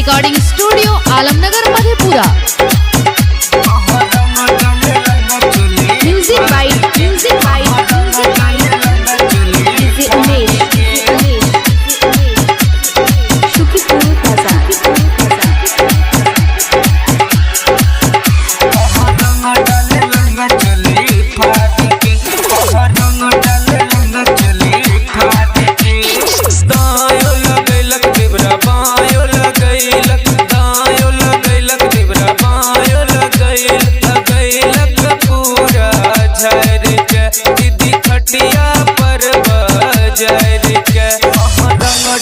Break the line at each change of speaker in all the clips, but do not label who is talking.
Recording studio Alamnagar Madhepura. Music by Umesh Shukipur बाजार।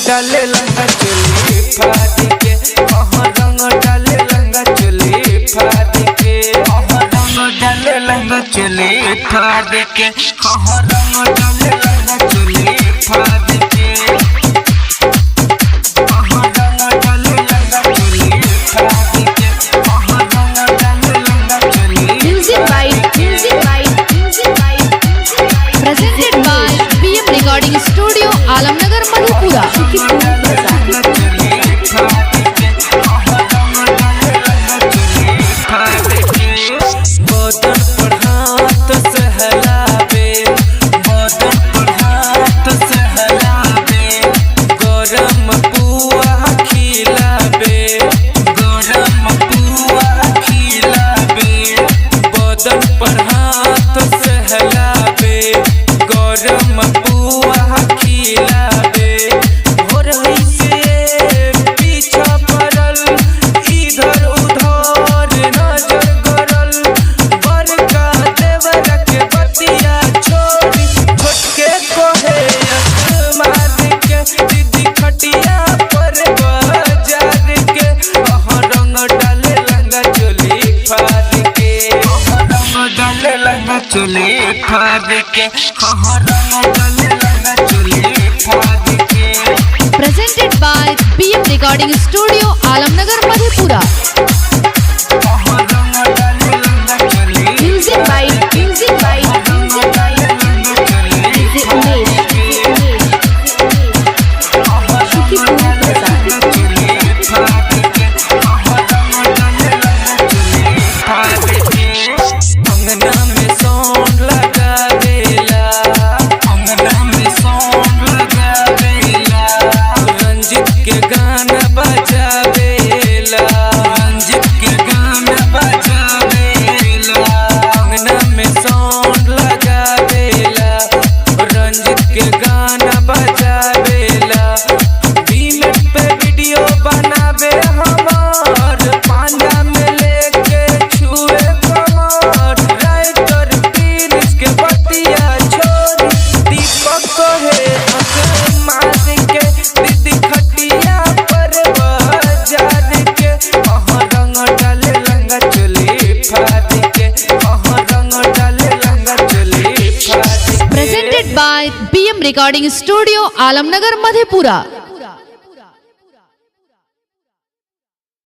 डाले लंगा चोली फाड़ के रंग डाले लंगा चोली फाड़ के रंग डाले लंगा चोली फाड़ के रंग डाले लंगा चोली फाड़ के रंग डाले लंगा चोली फाड़ के रंग डाले लंगा चोली।
Music by presented by BM recording studio Alamnagar Madhepura.
चोली फाड़ के रंग डाले लंगा चोली फाड़ के।
Presented by BM recording studio Alamnagar Madhepura. Music by Umesh Shukipur Bazar. Presented by BM recording studio Alamnagar Madhepura.